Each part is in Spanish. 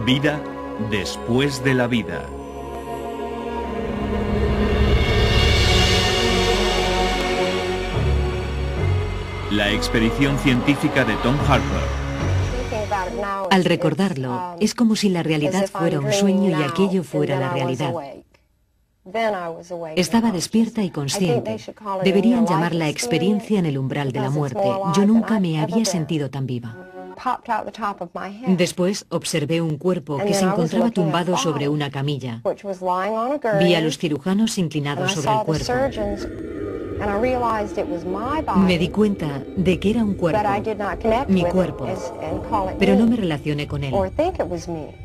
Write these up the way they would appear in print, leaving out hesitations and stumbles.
Vida después de la vida. La expedición científica de Tom Harper. Al recordarlo, es como si la realidad fuera un sueño y aquello fuera la realidad. Estaba despierta y consciente. Deberían llamarla experiencia en el umbral de la muerte. Yo nunca me había sentido tan viva. Después observé un cuerpo que se encontraba tumbado sobre una camilla. Vi a los cirujanos inclinados sobre el cuerpo. Me di cuenta de que era un cuerpo, mi cuerpo, pero no me relacioné con él.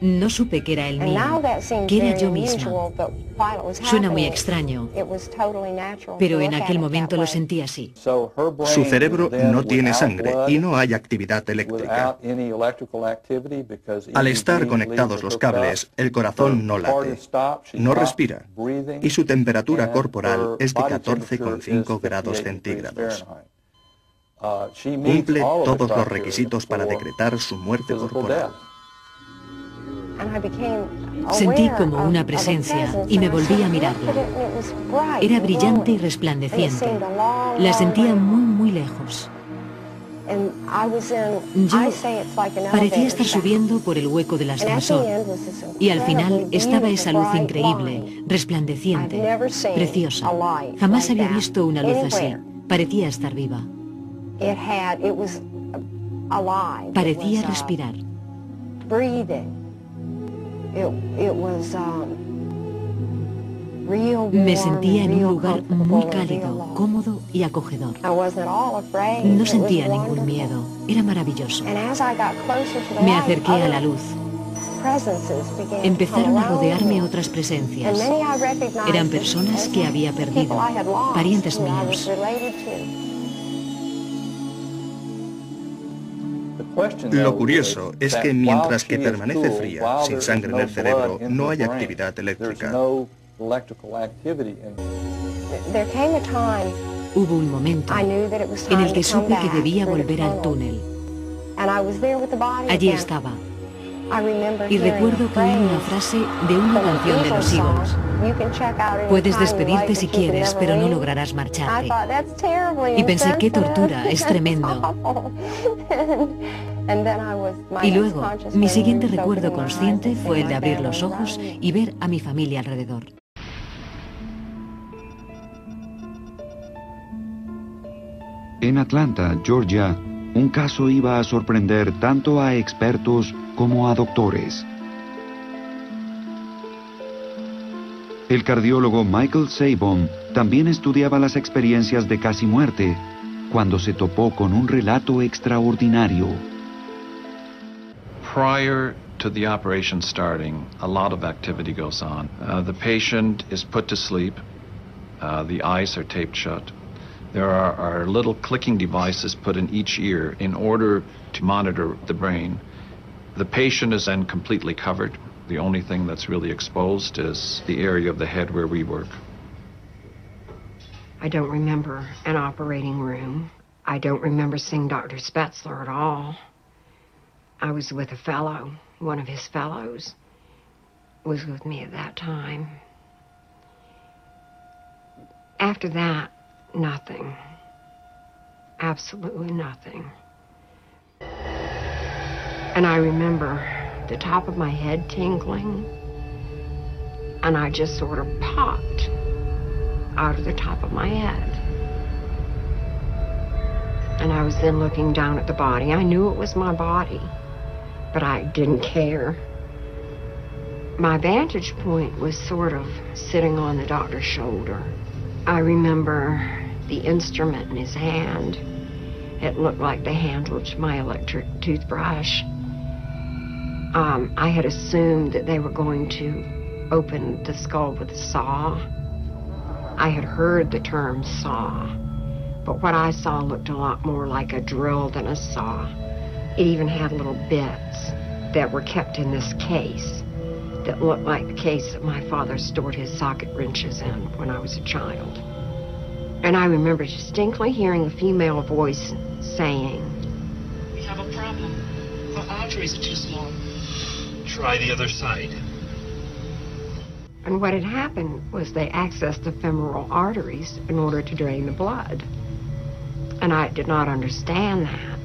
No supe que era el mío, que era yo misma. Suena muy extraño, pero en aquel momento lo sentí así. Su cerebro no tiene sangre y no hay actividad eléctrica. Al estar conectados los cables, el corazón no late, no respira y su temperatura corporal es de 14,5 grados centígrados. Cumple todos los requisitos para decretar su muerte corporal. Sentí como una presencia y me volví a mirarla. Era brillante y resplandeciente. La sentía muy lejos. Yo parecía estar subiendo por el hueco del ascensor y al final estaba esa luz increíble, resplandeciente, preciosa. Jamás había visto una luz así. Parecía estar viva. Parecía respirar. Me sentía en un lugar muy cálido, cómodo y acogedor. No sentía ningún miedo. Era maravilloso. Me acerqué a la luz. Empezaron a rodearme otras presencias. Eran personas que había perdido, parientes míos. Lo curioso es que mientras que permanece fría, sin sangre en el cerebro, no hay actividad eléctrica. Hubo un momento en el que supe que debía volver al túnel. Allí estaba. Y recuerdo que oí una frase de una canción de los Eagles. Puedes despedirte si quieres, pero no lograrás marcharte. Y pensé, qué tortura, es tremendo. Y luego, mi siguiente recuerdo consciente fue el de abrir los ojos y ver a mi familia alrededor. En Atlanta, Georgia, un caso iba a sorprender tanto a expertos como a doctores. El cardiólogo Michael Sabon también estudiaba las experiencias de casi muerte cuando se topó con un relato extraordinario. Prior to the operation starting, a lot of activity goes on. The patient is put to sleep. The eyes are taped shut. There are little clicking devices put in each ear in order to monitor the brain. The patient is then completely covered. The only thing that's really exposed is the area of the head where we work. I don't remember an operating room. I don't remember seeing Dr. Spetzler at all. I was with a fellow. One of his fellows was with me at that time. After that, nothing. Absolutely nothing. And I remember the top of my head tingling, and I just sort of popped out of the top of my head. And I was then looking down at the body. I knew it was my body, but I didn't care. My vantage point was sort of sitting on the doctor's shoulder. I remember the instrument in his hand. It looked like the handle to my electric toothbrush. I had assumed that they were going to open the skull with a saw. I had heard the term saw, But what I saw looked a lot more like a drill than a saw. It even had little bits that were kept in this case that looked like the case that my father stored his socket wrenches in when I was a child. And I remember distinctly hearing a female voice saying, "We have a problem. Our arteries are too small. Try the other side." And what had happened was they accessed the femoral arteries in order to drain the blood. And I did not understand that.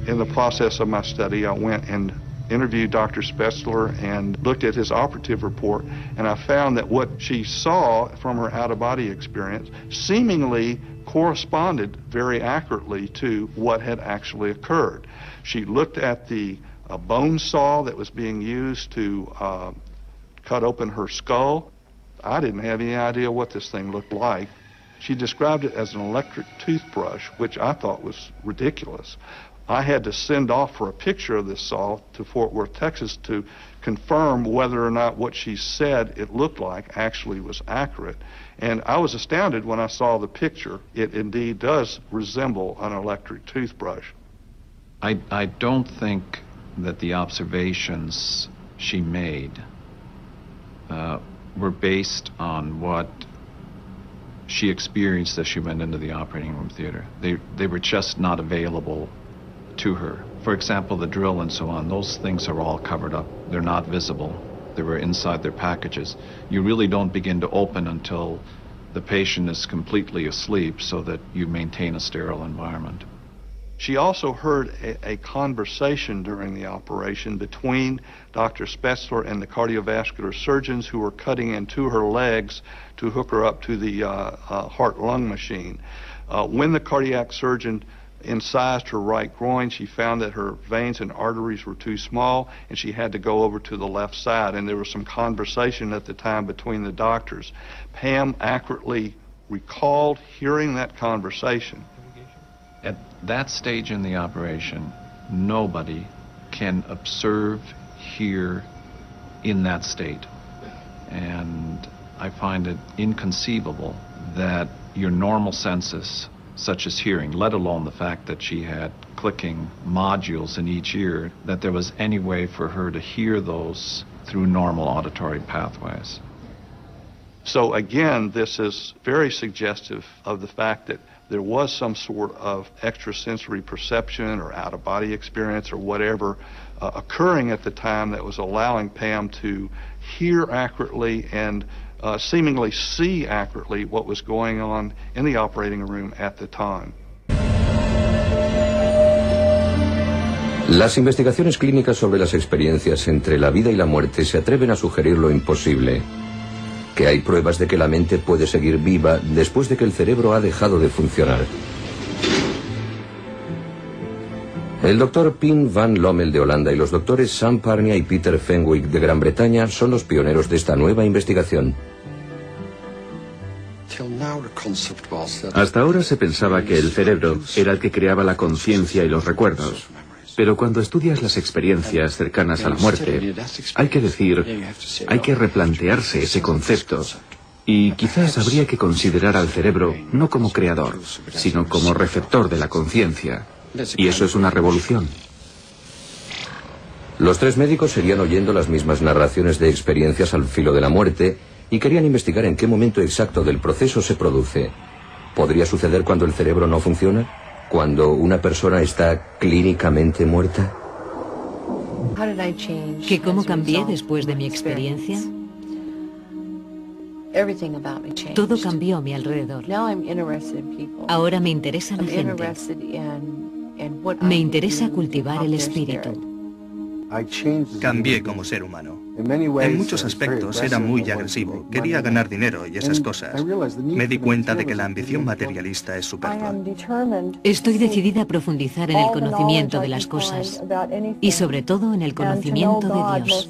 In the process of my study, I went and interviewed Dr. Spetzler and looked at his operative report, and I found that what she saw from her out-of-body experience seemingly corresponded very accurately to what had actually occurred. She looked at the bone saw that was being used to cut open her skull. I didn't have any idea what this thing looked like. She described it as an electric toothbrush, which I thought was ridiculous. I had to send off for a picture of this saw to Fort Worth, Texas, to confirm whether or not what she said it looked like actually was accurate. And I was astounded when I saw the picture. It indeed does resemble an electric toothbrush. I don't think that the observations she made were based on what she experienced as she went into the operating room theater. They were just not available to her. For example, the drill and so on, those things are all covered up. They're not visible. They were inside their packages. You really don't begin to open until the patient is completely asleep so that you maintain a sterile environment. She also heard a conversation during the operation between Dr. Spetzler and the cardiovascular surgeons who were cutting into her legs to hook her up to the heart-lung machine. When the cardiac surgeon incised her right groin, she found that her veins and arteries were too small, and she had to go over to the left side. And there was some conversation at the time between the doctors. Pam accurately recalled hearing that conversation. At that stage in the operation, nobody can observe, hear in that state. And I find it inconceivable that your normal senses, such as hearing, let alone the fact that she had clicking modules in each ear, that there was any way for her to hear those through normal auditory pathways. So again, this is very suggestive of the fact that there was some sort of extrasensory perception or out-of-body experience or whatever occurring at the time that was allowing Pam to hear accurately and seemingly see accurately what was going on in the operating room at the time. Las investigaciones clínicas sobre las experiencias entre la vida y la muerte se atreven a sugerir lo imposible, que hay pruebas de que la mente puede seguir viva después de que el cerebro ha dejado de funcionar. El doctor Pim van Lommel de Holanda y los doctores Sam Parnia y Peter Fenwick de Gran Bretaña son los pioneros de esta nueva investigación. Hasta ahora se pensaba que el cerebro era el que creaba la conciencia y los recuerdos. Pero cuando estudias las experiencias cercanas a la muerte, hay que replantearse ese concepto. Y quizás habría que considerar al cerebro no como creador, sino como receptor de la conciencia. Y eso es una revolución. Los tres médicos seguían oyendo las mismas narraciones de experiencias al filo de la muerte y querían investigar en qué momento exacto del proceso se produce. ¿Podría suceder cuando el cerebro no funciona? ¿Cuando una persona está clínicamente muerta? ¿Que cómo cambié después de mi experiencia? Todo cambió a mi alrededor. Ahora me interesa la gente. Me interesa cultivar el espíritu. Cambié como ser humano. En muchos aspectos era muy agresivo. Quería ganar dinero y esas cosas. Me di cuenta de que la ambición materialista es superflua. Estoy decidida a profundizar en el conocimiento de las cosas y sobre todo en el conocimiento de Dios.